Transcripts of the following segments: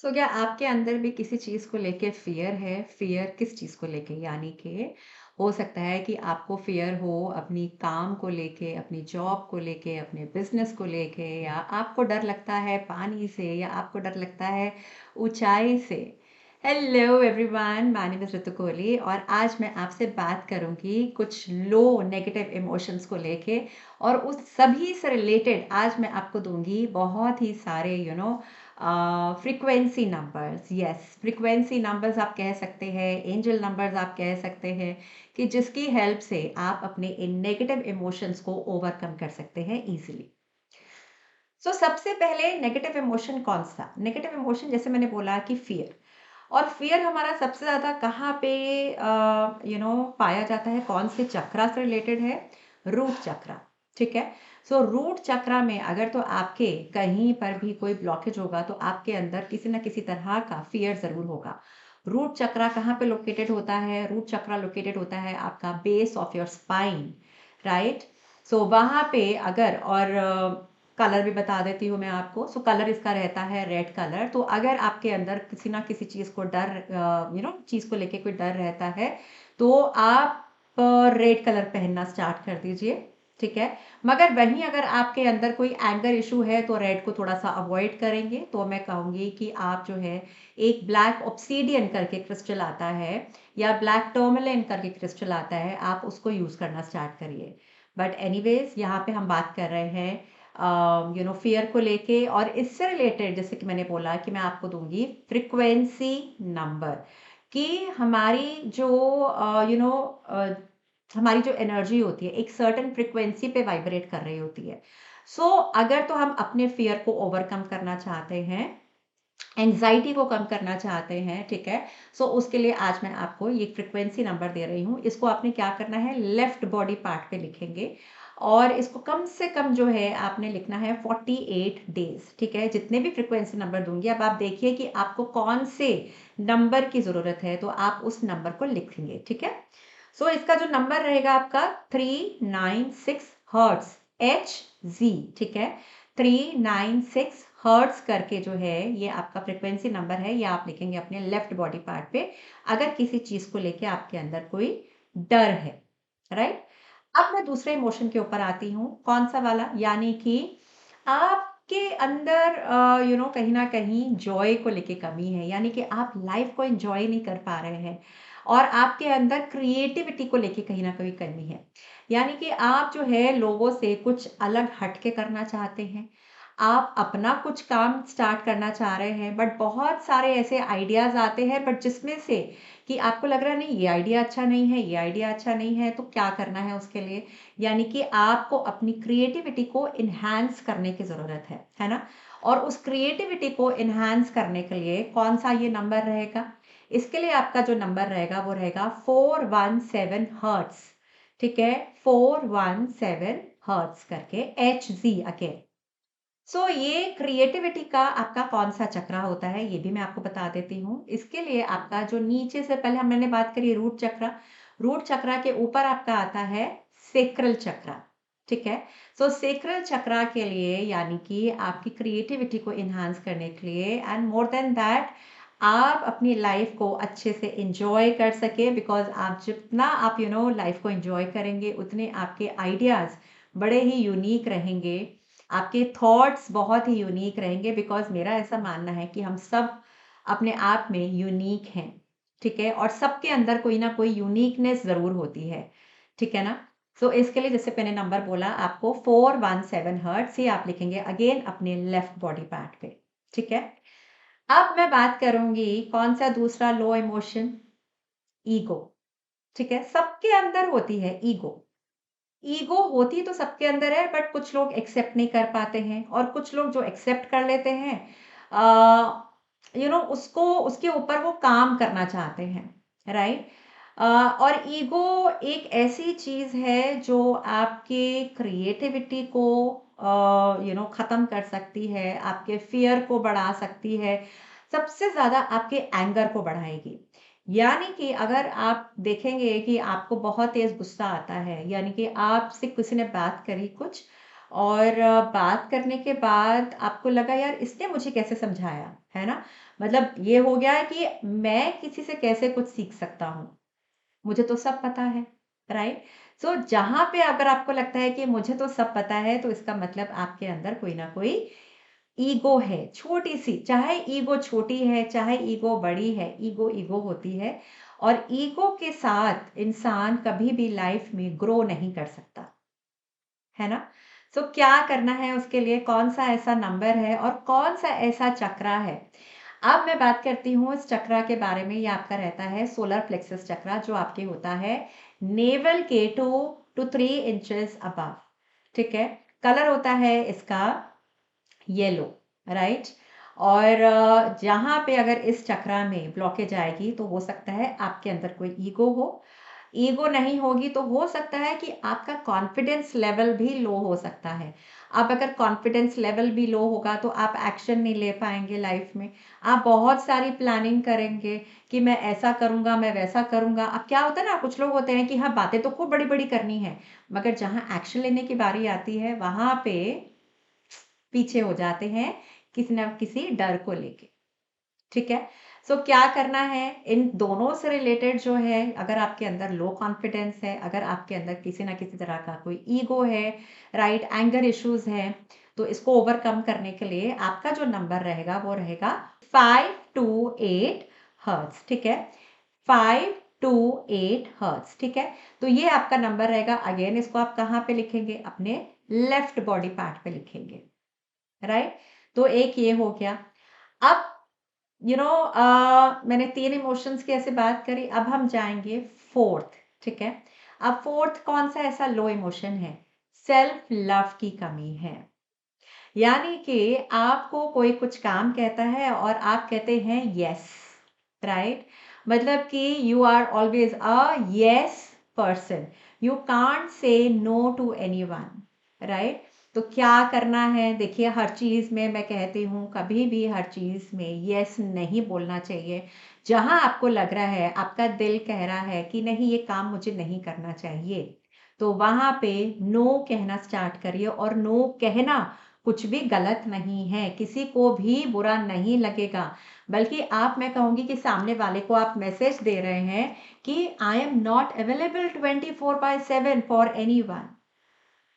क्या आपके अंदर भी किसी चीज़ को लेके फ़ियर है? फ़ियर किस चीज़ को लेके? यानी कि हो सकता है कि आपको फ़ियर हो अपनी काम को लेके, अपनी जॉब को लेके, अपने बिज़नेस को लेके या आपको डर लगता है पानी से या आपको डर लगता है ऊँचाई से। Hello everyone, my name is Ritu Kohli और आज मैं आपसे बात करूँगी कुछ लो नेगेटिव इमोशंस को लेके और उस सभी से रिलेटेड आज मैं आपको दूँगी बहुत ही सारे frequency numbers. Yes, frequency numbers आप कह सकते हैं, एंजल नंबर्स आप कह सकते हैं कि जिसकी हेल्प से आप अपने इन नेगेटिव इमोशंस को ओवरकम कर सकते हैं इजीली। सबसे पहले नेगेटिव इमोशन कौन सा? नेगेटिव इमोशन जैसे मैंने बोला कि फियर। और फियर हमारा सबसे ज़्यादा कहाँ पे पाया जाता है, कौन से चक्रा से रिलेटेड है? रूट चक्रा। ठीक है। रूट चक्रा में अगर तो आपके कहीं पर भी कोई ब्लॉकेज होगा तो आपके अंदर किसी ना किसी तरह का फियर ज़रूर होगा। रूट चक्रा कहाँ पे लोकेटेड होता है? रूट चक्रा लोकेटेड होता है आपका base of your spine, right? वहाँ पे अगर और कलर भी बता देती हूँ मैं आपको। कलर इसका रहता है रेड कलर। तो अगर आपके अंदर किसी ना किसी चीज़ को डर चीज़ को लेके कोई डर रहता है तो आप रेड कलर पहनना स्टार्ट कर दीजिए। ठीक है। मगर वहीं अगर आपके अंदर कोई एंगर इशू है तो रेड को थोड़ा सा अवॉइड करेंगे। तो मैं कहूँगी कि आप जो है एक ब्लैक ऑब्सीडियन करके क्रिस्टल आता है या ब्लैक टर्मलिन करके क्रिस्टल आता है, आप उसको यूज़ करना स्टार्ट करिए। बट एनीवेज यहाँ पे हम बात कर रहे हैं फियर को लेके और इससे रिलेटेड जैसे कि मैंने बोला कि मैं आपको दूंगी फ्रीक्वेंसी नंबर कि हमारी जो हमारी जो एनर्जी होती है एक सर्टेन फ्रीक्वेंसी पे वाइब्रेट कर रही होती है। अगर तो हम अपने फियर को ओवरकम करना चाहते हैं, एंजाइटी को कम करना चाहते हैं, ठीक है। उसके लिए आज मैं आपको ये फ्रीक्वेंसी नंबर दे रही हूँ। इसको आपने क्या करना है, लेफ्ट बॉडी पार्ट पे लिखेंगे और इसको कम से कम जो है आपने लिखना है 48 डेज। ठीक है। जितने भी फ्रीक्वेंसी नंबर दूंगी अब आप देखिए कि आपको कौन से नंबर की जरूरत है तो आप उस नंबर को लिखेंगे। ठीक है। इसका जो नंबर रहेगा आपका 396 हर्ट्स, HZ। ठीक है। 396 हर्ट्स करके जो है ये आपका फ्रीक्वेंसी नंबर है, ये आप लिखेंगे अपने लेफ्ट बॉडी पार्ट पे अगर किसी चीज को लेके आपके अंदर कोई डर है, राइट। अब मैं दूसरे इमोशन के ऊपर आती हूँ, कौन सा वाला, यानी कि आपके अंदर कहीं ना कहीं जॉय को लेके कमी है, यानी कि आप लाइफ को एंजॉय नहीं कर पा रहे हैं और आपके अंदर क्रिएटिविटी को लेके कहीं ना कहीं कमी है। यानी कि आप जो है लोगों से कुछ अलग हटके करना चाहते हैं, आप अपना कुछ काम स्टार्ट करना चाह रहे हैं बट बहुत सारे ऐसे आइडियाज आते हैं बट जिसमें से कि आपको लग रहा है नहीं ये आइडिया अच्छा नहीं है, ये आइडिया अच्छा नहीं है, तो क्या करना है उसके लिए? यानी कि आपको अपनी क्रिएटिविटी को इन्हांस करने की ज़रूरत है ना? और उस क्रिएटिविटी को इन्हांस करने के लिए कौन सा ये नंबर रहेगा? इसके लिए आपका जो नंबर रहेगा वो रहेगा 417 हर्ट्स। ठीक है। 417 हर्ट्स करके, HZ अगेन। ये क्रिएटिविटी का आपका कौन सा चक्रा होता है ये भी मैं आपको बता देती हूँ। इसके लिए आपका जो नीचे से पहले हमने बात करी रूट चक्रा, रूट चक्रा के ऊपर आपका आता है सेक्रल चक्रा। ठीक है। सेक्रल चक्रा के लिए यानी कि आपकी क्रिएटिविटी को इन्हांस करने के लिए एंड मोर देन दैट आप अपनी लाइफ को अच्छे से एंजॉय कर सके, बिकॉज आप जितना आप लाइफ को एंजॉय करेंगे उतने आपके आइडियाज बड़े ही यूनिक रहेंगे, आपके थॉट्स बहुत ही यूनिक रहेंगे। बिकॉज मेरा ऐसा मानना है कि हम सब अपने आप में यूनिक हैं। ठीक है। और सबके अंदर कोई ना कोई यूनिकनेस जरूर होती है। ठीक है ना? इसके लिए जैसे मैंने नंबर बोला आपको 417 हर्ट्ज, ये आप लिखेंगे अगेन अपने लेफ्ट बॉडी पार्ट पे। ठीक है। अब मैं बात करूंगी कौन सा दूसरा लो इमोशन, ईगो। ठीक है। सबके अंदर होती है ईगो। ईगो होती तो सबके अंदर है बट कुछ लोग एक्सेप्ट नहीं कर पाते हैं और कुछ लोग जो एक्सेप्ट कर लेते हैं उसको उसके ऊपर वो काम करना चाहते हैं, राइट। और ईगो एक ऐसी चीज है जो आपके क्रिएटिविटी को खत्म कर सकती है, आपके फियर को बढ़ा सकती है, सबसे ज्यादा आपके एंगर को बढ़ाएगी। यानी कि अगर आप देखेंगे कि आपको बहुत तेज गुस्सा आता है, यानी कि आपसे किसी ने बात करी कुछ और बात करने के बाद आपको लगा यार इसने मुझे कैसे समझाया, है ना? मतलब ये हो गया कि मैं किसी से कैसे कुछ सीख सकता हूँ, मुझे तो सब पता है, राइट? सो जहाँ पे अगर आपको लगता है कि मुझे तो सब पता है, तो इसका मतलब आपके अंदर कोई ना कोई ईगो है, छोटी-सी, चाहे ईगो छोटी है, चाहे ईगो बड़ी है, ईगो ईगो होती है और ईगो के साथ इंसान कभी भी लाइफ में ग्रो नहीं कर सकता, है ना? सो क्या करना है उसके लिए, कौन-सा ऐसा नंबर है और कौन-सा ऐसा चक्रा है? अब मैं बात करती हूँ इस चक्रा के बारे में, ये आपका रहता है सोलर प्लेक्सस चक्रा जो आपके होता है नेवल के 2 टू 3 इंचेस अबव, ठीक है? कलर होता है इसका येलो, राइट? और जहाँ पे अगर इस चक्रा में ब्लॉकेज आएगी तो हो सकता है आपके अंदर कोई ईगो हो, ईगो नहीं होगी तो हो सकता है कि आपका कॉन्फिडेंस लेवल भी लो हो सकता है। अब अगर कॉन्फिडेंस लेवल भी लो होगा तो आप एक्शन नहीं ले पाएंगे लाइफ में। आप बहुत सारी प्लानिंग करेंगे कि मैं ऐसा करूंगा, मैं वैसा करूंगा। अब क्या होता है ना, कुछ लोग होते हैं कि हाँ बातें तो खूब बड़ी बड़ी करनी है, मगर जहाँ एक्शन लेने की बारी आती है वहां पे पीछे हो जाते हैं किसी ना किसी डर को लेके, ठीक है? सो क्या करना है, इन दोनों से रिलेटेड जो है, अगर आपके अंदर लो कॉन्फिडेंस है, अगर आपके अंदर किसी ना किसी तरह का कोई ईगो है, राइट, एंगर इश्यूज है, तो इसको ओवरकम करने के लिए आपका जो नंबर रहेगा वो रहेगा 5 to 8 हर्ट्ज, ठीक है? 5 to 8 हर्ट्ज, ठीक है? तो ये आपका नंबर रहेगा। अगेन इसको आप कहाँ पे लिखेंगे? अपने लेफ्ट बॉडी पार्ट पे लिखेंगे, राइट? तो एक ये हो गया। अब मैंने 3 इमोशंस की ऐसे बात करी, अब हम जाएंगे फोर्थ, ठीक है? अब फोर्थ कौन सा ऐसा लो इमोशन है? सेल्फ लव की कमी है। यानी कि आपको कोई कुछ काम कहता है और आप कहते हैं यस, राइट? मतलब कि you are always a yes person, you can't say no to anyone, right? तो क्या करना है, देखिए हर चीज में मैं कहती हूँ कभी भी हर चीज में यस नहीं बोलना चाहिए। जहां आपको लग रहा है, आपका दिल कह रहा है कि नहीं ये काम मुझे नहीं करना चाहिए, तो वहां पे नो कहना स्टार्ट करिए। और नो कहना कुछ भी गलत नहीं है, किसी को भी बुरा नहीं लगेगा, बल्कि मैं कहूंगी कि सामने वाले को आप मैसेज दे रहे हैं कि I am not available 24/7 for anyone,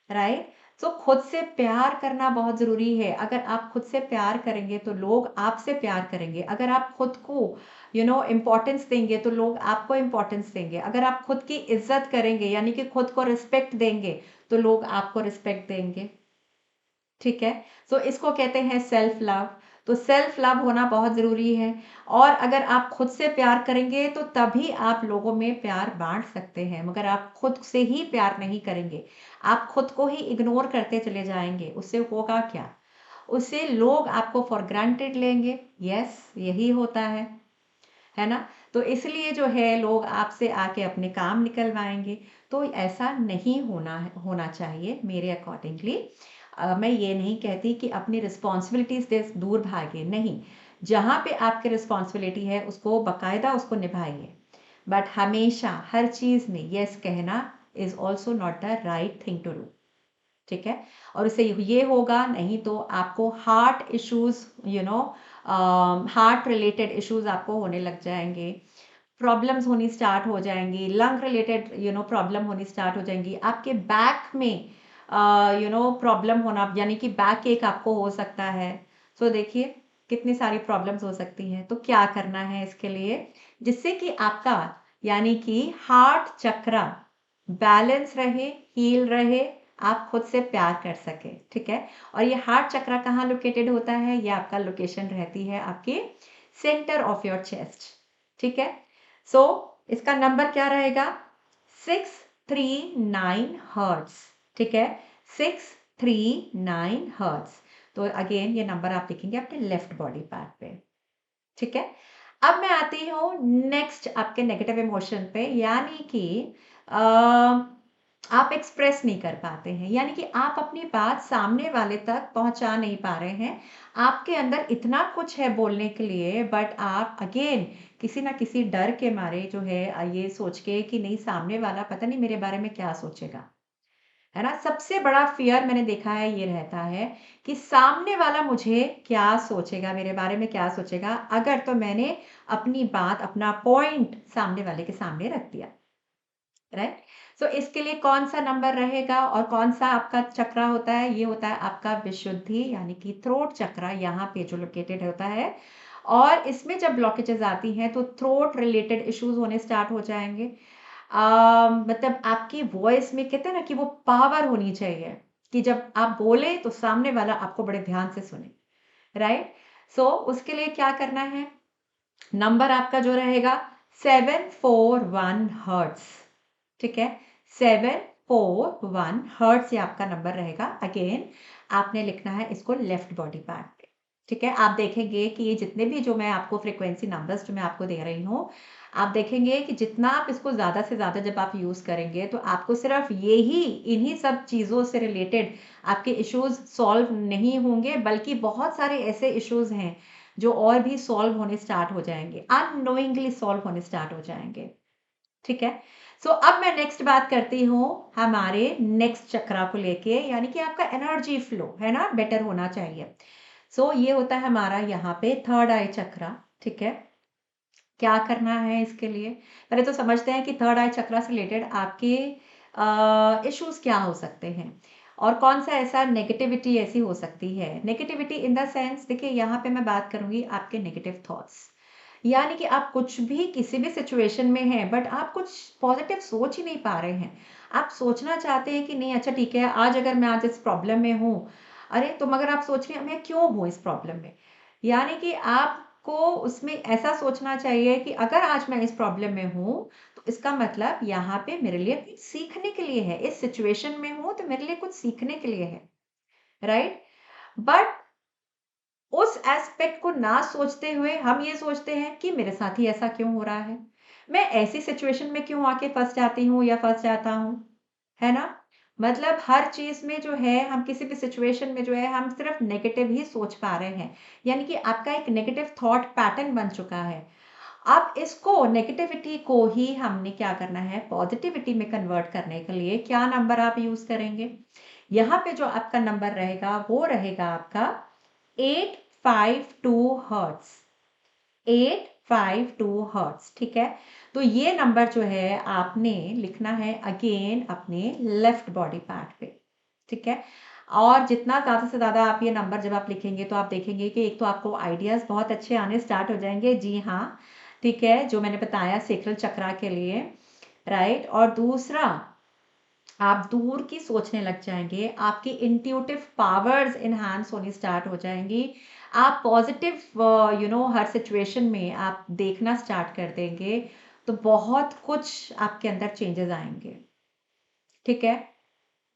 right? So खुद से प्यार करना बहुत जरूरी है। अगर आप खुद से प्यार करेंगे तो लोग आपसे प्यार करेंगे। अगर आप खुद को इम्पोर्टेंस देंगे तो लोग आपको इम्पोर्टेंस देंगे। अगर आप खुद की इज्जत करेंगे यानी कि खुद को रिस्पेक्ट देंगे तो लोग आपको रिस्पेक्ट देंगे, ठीक है? सो इसको कहते हैं सेल्फ लव। तो सेल्फ लव होना बहुत जरूरी है। और अगर आप खुद से प्यार करेंगे तो तभी आप लोगों में प्यार बांट सकते हैं, मगर आप खुद से ही प्यार नहीं करेंगे, आप खुद को ही इग्नोर करते चले जाएंगे, उससे होगा क्या? उससे लोग आपको फॉर ग्रांटेड लेंगे। यस, यही होता है ना? तो इसलिए जो है लोग आपसे आके अपने काम निकलवाएंगे। तो ऐसा नहीं होना चाहिए मेरे अकॉर्डिंगली। मैं ये नहीं कहती कि अपनी रिस्पॉन्सिबिलिटीज से दूर भागे, नहीं। जहाँ पे आपकी रिस्पॉन्सिबिलिटी है उसको बकायदा उसको निभाइए, बट हमेशा हर चीज में यस कहना is also not the right thing to do, ठीक है? और इससे ये होगा, नहीं तो आपको heart issues, heart related issues आपको होने लग जाएंगे, प्रॉब्लम्स होनी स्टार्ट हो जाएंगी, लंग रिलेटेड प्रॉब्लम होनी स्टार्ट हो जाएंगी, आपके बैक में प्रॉब्लम होना, यानी कि बैक एक आपको हो सकता है। सो देखिए कितनी सारी प्रॉब्लम्स हो सकती हैं। तो क्या करना है इसके लिए, जिससे कि आपका यानी कि हार्ट चक्रा बैलेंस रहे, हील रहे, आप खुद से प्यार कर सके, ठीक है? और ये हार्ट चक्रा कहाँ लोकेटेड होता है? ये आपका लोकेशन रहती है आपके सेंटर ऑफ योर चेस्ट, ठीक है? सो इसका नंबर क्या रहेगा? 639 हर्ट्स, ठीक है? 639 हर्ट्स। तो अगेन ये नंबर आप लिखेंगे अपने लेफ्ट बॉडी पार्ट पे, ठीक है? अब मैं आती हूँ नेक्स्ट आपके नेगेटिव इमोशन पे, यानी कि आप एक्सप्रेस नहीं कर पाते हैं, यानी कि आप अपनी बात सामने वाले तक पहुंचा नहीं पा रहे हैं। आपके अंदर इतना कुछ है बोलने के लिए, बट आप अगेन किसी ना किसी डर के मारे जो है ये सोच के कि नहीं सामने वाला पता नहीं मेरे बारे में क्या सोचेगा, है ना? सबसे बड़ा फ़ियर मैंने देखा है ये रहता है कि सामने वाला मुझे क्या सोचेगा, मेरे बारे में क्या सोचेगा, अगर तो मैंने अपनी बात, अपना पॉइंट सामने वाले के सामने रख दिया, राइट? सो इसके लिए कौन-सा नंबर रहेगा और कौन-सा आपका चक्रा होता है? ये होता है आपका विशुद्धि यानी कि थ्रोट चक्रा, यहाँ पे जो लोकेटेड होता है। और इसमें जब ब्लॉकेजेज़ आती हैं तो थ्रोट रिलेटेड इश्यूज़ होने स्टार्ट हो जाएँगे। मतलब आपकी वॉइस में कहते हैं ना कि वो पावर होनी चाहिए कि जब आप बोले तो सामने वाला आपको बड़े ध्यान से सुने, राइट? सो उसके लिए क्या करना है? नंबर आपका जो रहेगा 741 हर्ट्ज, ठीक है? 741 हर्ट्ज ये आपका नंबर रहेगा। अगेन आपने लिखना है इसको लेफ्ट बॉडी पार्ट पे, ठीक है? आप देखेंगे कि ये जितने भी जो मैं आपको फ्रीक्वेंसी नंबर्स जो मैं आपको दे रही हूँ, आप देखेंगे कि जितना आप इसको ज़्यादा से ज़्यादा जब आप यूज़ करेंगे तो आपको सिर्फ यही इन्हीं सब चीज़ों से रिलेटेड आपके इश्यूज़ सॉल्व नहीं होंगे, बल्कि बहुत सारे ऐसे इश्यूज़ हैं जो और भी सॉल्व होने स्टार्ट हो जाएँगे, अननोइंगली सॉल्व होने स्टार्ट हो जाएँगे, ठीक है? सो अब मैं नेक्स्ट बात करती हूँ हमारे नेक्स्ट चक्रा को लेके, यानी कि आपका एनर्जी फ्लो, है ना? बेटर होना चाहिए। सो ये होता है हमारा यहाँ पे थर्ड आई चक्रा, ठीक है? क्या करना है इसके लिए? पहले तो समझते हैं कि थर्ड आई चक्रा से रिलेटेड आपके इश्यूज़ क्या हो सकते हैं और कौन-सा ऐसा नेगेटिविटी ऐसी हो सकती है। नेगेटिविटी इन द सेंस, देखिए यहाँ पे मैं बात करूँगी आपके नेगेटिव थॉट्स। यानी कि आप कुछ भी किसी भी सिचुएशन में हैं बट आप कुछ पॉजिटिव सोच ही नहीं पा रहे हैं। आप सोचना चाहते हैं कि नहीं अच्छा ठीक है, आज अगर मैं आज इस प्रॉब्लम में हूँ, अरे तो मगर आप सोच रहे हैं मैं क्यों हूँ इस प्रॉब्लम में? यानी कि आपको उसमें ऐसा सोचना चाहिए कि अगर आज मैं इस प्रॉब्लम में हूँ, तो इसका मतलब यहाँ पे मेरे लिए कुछ सीखने के लिए है। इस सिचुएशन में हूँ तो मेरे लिए कुछ सीखने के लिए है, राइट? बट उस एस्पेक्ट को ना सोचते हुए हम ये सोचते हैं कि मेरे साथ ही ऐसा क्यों हो रहा है? मैं ऐसी सिचुएशन में क्यों आके फँस जाती हूँ या फँस जाता हूँ? है ना? मतलब हर चीज़ में जो है हम किसी भी सिचुएशन में जो है हम सिर्फ़ नेगेटिव ही सोच पा रहे हैं। यानी कि आपका एक नेगेटिव थॉट पैटर्न बन चुका है। अब इसको नेगेटिविटी को ही हमने क्या करना है पॉज़िटिविटी में कन्वर्ट करने के लिए क्या नंबर आप यूज़ करेंगे? यहाँ पे जो आपका नंबर रहेगा वो रहेगा आपका 852 हर्ट्ज़, 852 हर्ट्ज़, ठीक है? तो ये नंबर जो है आपने लिखना है अगेन अपने लेफ्ट बॉडी पार्ट पे, ठीक है? और जितना ज़्यादा से ज़्यादा आप ये नंबर जब आप लिखेंगे तो आप देखेंगे कि एक तो आपको आइडियाज़ बहुत अच्छे आने स्टार्ट हो जाएँगे, जी हाँ, ठीक है? जो मैंने बताया सैक्रल चक्रा के लिए, राइट? और दूसरा आप दूर की सोचने लग जाएँगे, आपकी इंट्यूटिव पावर्स एनहांस होनी स्टार्ट हो जाएँगी। आप पॉज़िटिव हर सिचुएशन में आप देखना स्टार्ट कर देंगे, तो बहुत कुछ आपके अंदर चेंजेज़ आएँगे, ठीक है?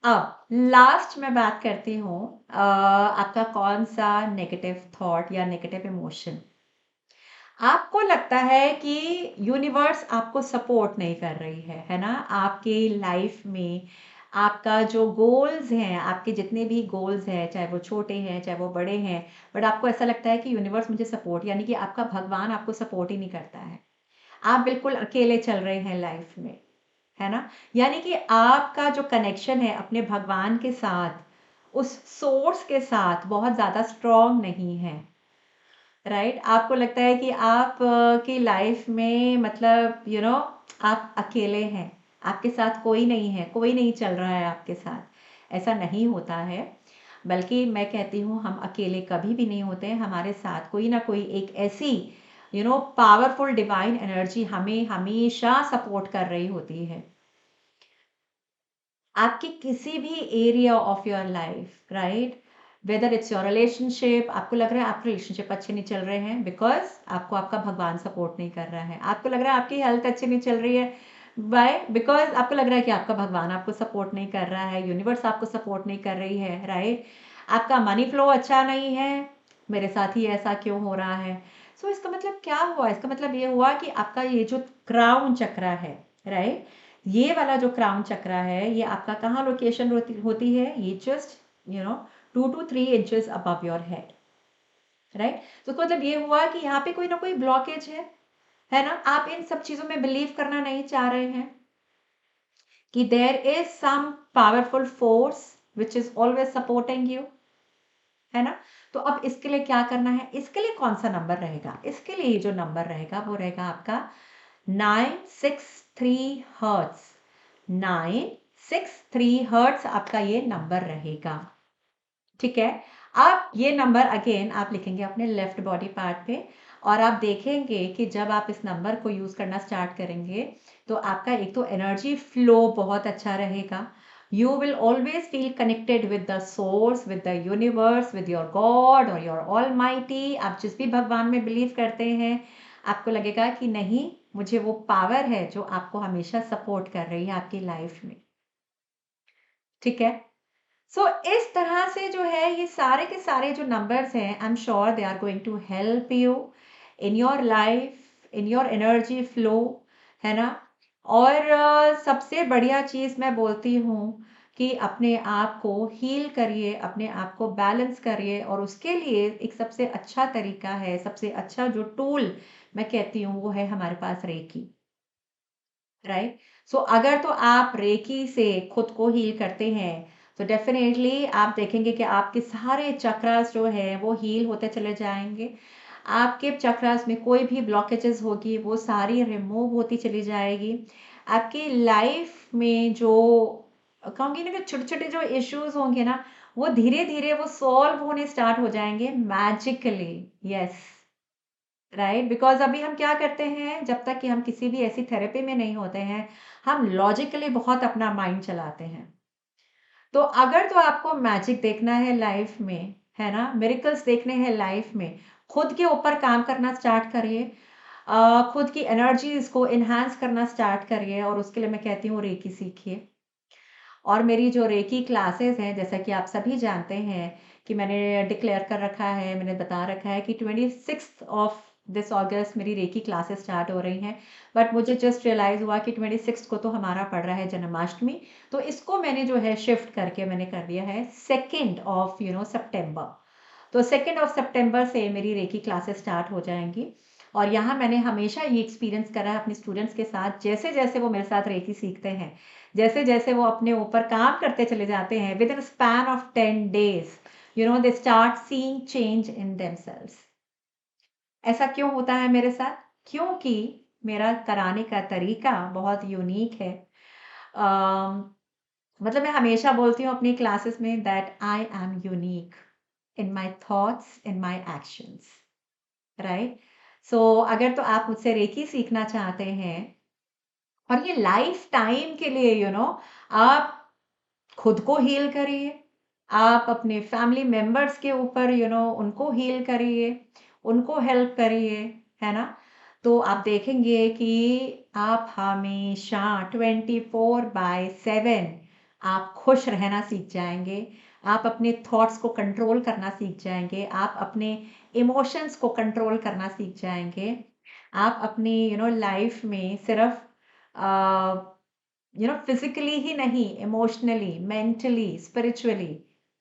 अब लास्ट मैं बात करती हूँ आपका कौन-सा नेगेटिव थॉट या नेगेटिव इमोशन आपको लगता है कि यूनिवर्स आपको सपोर्ट नहीं कर रही है ना? आपकी लाइफ में आपका जो गोल्स हैं, आपके जितने भी गोल्स हैं, चाहे वो छोटे हैं, चाहे वो बड़े हैं, बट आपको ऐसा लगता है कि यूनिवर्स मुझे सपोर्ट यानी कि आपका भगवान आपको सपोर्ट ही नहीं करता है। आप बिल्कुल अकेले चल रहे हैं लाइफ में, है ना? यानी कि आपका जो कनेक्शन है अपने भगवान के साथ, उस सोर्स के साथ बहुत ज़्यादा स्ट्रॉन्ग नहीं है। राइट आपको लगता है कि आप की लाइफ में मतलब आप अकेले हैं आपके साथ कोई नहीं है कोई नहीं चल रहा है आपके साथ ऐसा नहीं होता है बल्कि मैं कहती हूँ हम अकेले कभी भी नहीं होते हैं हमारे साथ कोई ना कोई एक ऐसी पावरफुल डिवाइन एनर्जी हमें हमेशा सपोर्ट कर रही होती है आपके किसी भी area of your life right whether it's your relationship आपको लग रहा है आपके रिलेशनशिप अच्छे नहीं चल रहे हैं बिकॉज आपको आपका भगवान सपोर्ट नहीं कर रहा है आपको लग रहा है आपकी हेल्थ अच्छी नहीं चल रही है बाय बिकॉज आपको लग रहा है कि आपका भगवान आपको सपोर्ट नहीं कर रहा है यूनिवर्स आपको सपोर्ट नहीं कर रही है राइट आपका मनी फ्लो अच्छा नहीं है मेरे साथ ही ऐसा क्यों हो रहा है सो इसका मतलब क्या हुआ इसका मतलब ये हुआ कि आपका ये जो क्राउन चक्रा है राइट ये वाला जो क्राउन चक्रा है ये आपका कहाँ लोकेशन होती है ये just 2 to 3 inches above your head right तो इसका मतलब ये हुआ कि यहाँ पे कोई ना कोई ब्लॉकेज है ना आप इन सब चीजों में बिलीव करना नहीं चाह रहे हैं कि there is some powerful force which is always supporting you, है ना। तो अब इसके लिए क्या करना है, इसके लिए कौन सा नंबर रहेगा, इसके लिए जो नंबर रहेगा वो रहेगा आपका 963 हर्ट्स। 963 हर्ट्स आपका ये नंबर रहेगा, ठीक है। अब ये नंबर अगेन आप लिखेंगे अपने लेफ्ट बॉडी पार्ट पे, और आप देखेंगे कि जब आप इस नंबर को यूज करना स्टार्ट करेंगे तो आपका एक तो एनर्जी फ्लो बहुत अच्छा रहेगा। You will always feel connected with the source, with the universe, with your God और योर ऑलमाइटी। आप जिस भी भगवान में बिलीव करते हैं, आपको लगेगा कि नहीं, मुझे वो पावर है जो आपको हमेशा सपोर्ट कर रही है आपकी लाइफ में, ठीक है। सो इस तरह से जो है ये सारे के सारे जो नंबर्स हैं, I am sure they are going to help you in your life, in your energy flow, है ना। और सबसे बढ़िया चीज़ मैं बोलती हूँ कि अपने आप को हील करिए, अपने आप को बैलेंस करिए, और उसके लिए एक सबसे अच्छा तरीका है, सबसे अच्छा जो टूल मैं कहती हूँ वो है हमारे पास रेकी, राइट। सो अगर तो आप रेकी से खुद को हील करते हैं तो डेफिनेटली आप देखेंगे कि आपके सारे चक्रास जो है वो हील होते चले जाएंगे। आपके चक्रास में कोई भी ब्लॉकेजेस होगी वो सारी रिमूव होती चली जाएगी। आपकी लाइफ में जो कहूँगी ना कि छोटे छोटे जो इश्यूज होंगे ना, वो धीरे धीरे वो सॉल्व होने स्टार्ट हो जाएंगे मैजिकली। Yes, right. बिकॉज अभी हम क्या करते हैं, जब तक कि हम किसी भी ऐसी थेरेपी में नहीं होते हैं, हम लॉजिकली बहुत अपना माइंड चलाते हैं। तो अगर तो आपको मैजिक देखना है लाइफ में, है ना, मिरेकल्स देखने हैं लाइफ में, खुद के ऊपर काम करना स्टार्ट करिए। खुद की एनर्जीज को इन्हांस करना स्टार्ट करिए, और उसके लिए मैं कहती हूँ रेकी सीखिए। और मेरी जो रेकी क्लासेस हैं, जैसा कि आप सभी जानते हैं कि मैंने डिक्लेयर कर रखा है, मैंने बता रखा है कि 26 ऑफ दिस अगस्त मेरी रेकी क्लासेस स्टार्ट हो रही हैं। बट मुझे जस्ट रियलाइज़ हुआ कि 26 को तो हमारा पड़ रहा है जन्माष्टमी, तो इसको मैंने जो है शिफ्ट करके मैंने कर दिया है 2 ऑफ सितंबर। तो 2 सितंबर से मेरी रेकी क्लासेस स्टार्ट हो जाएंगी। और यहाँ मैंने हमेशा ये एक्सपीरियंस करा है अपने स्टूडेंट्स के साथ, जैसे जैसे वो मेरे साथ रेकी सीखते हैं, जैसे जैसे वो अपने ऊपर काम करते चले जाते हैं, with in span of 10 days they start seeing change in themselves. ऐसा क्यों होता है मेरे साथ? क्योंकि मेरा कराने का तरीका बहुत यूनिक है। अम, मतलब मैं हमेशा बोलती हूँ अपनी क्लासेस में that I am unique in my thoughts, in my actions, right. So अगर तो आप मुझसे रेकी सीखना चाहते हैं, और ये लाइफ टाइम के लिए आप खुद को हील करिए, आप अपने फैमिली मेंबर्स के ऊपर उनको हील करिए, उनको हेल्प करिए, है ना। तो आप देखेंगे कि आप हमेशा 24/7 आप खुश रहना सीख जाएंगे। आप अपने थॉट्स को कंट्रोल करना सीख जाएंगे, आप अपने इमोशंस को कंट्रोल करना सीख जाएंगे। आप अपनी लाइफ में सिर्फ फिजिकली ही नहीं, इमोशनली, मेंटली, स्पिरिचुअली,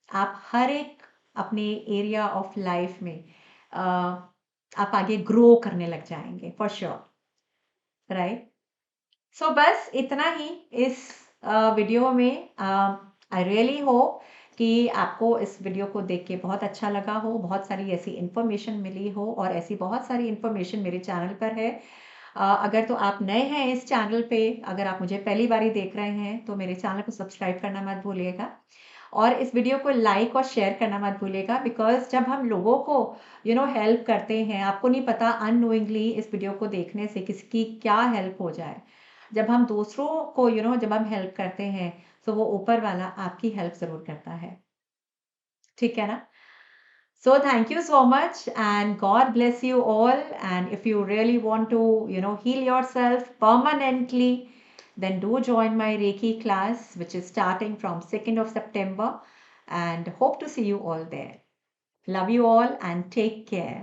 आप हर एक अपने एरिया ऑफ लाइफ में आप आगे ग्रो करने लग जाएंगे फॉर श्योर, राइट। सो बस इतना ही इस वीडियो में। आई रियली होप कि आपको इस वीडियो को देख के बहुत अच्छा लगा हो, बहुत सारी ऐसी इंफॉर्मेशन मिली हो, और ऐसी बहुत सारी इंफॉर्मेशन मेरे चैनल पर है। अगर तो आप नए हैं इस चैनल पे, अगर आप मुझे पहली बार ही देख रहे हैं, तो मेरे चैनल को सब्सक्राइब करना मत भूलिएगा, और इस वीडियो को लाइक और शेयर करना मत भूलिएगा। बिकॉज जब हम लोगों को हेल्प करते हैं, आपको नहीं पता अननोइंगली इस वीडियो को देखने से किसकी क्या हेल्प हो जाए। जब हम दूसरों को जब हम हेल्प करते हैं, तो वो ऊपर वाला आपकी हेल्प जरूर करता है, ठीक है ना। So thank you so much, and God bless you all. And if you really want to, heal yourself permanently, then do join my Reiki class, which is starting from 2nd of September, and hope to see you all there. Love you all and take care.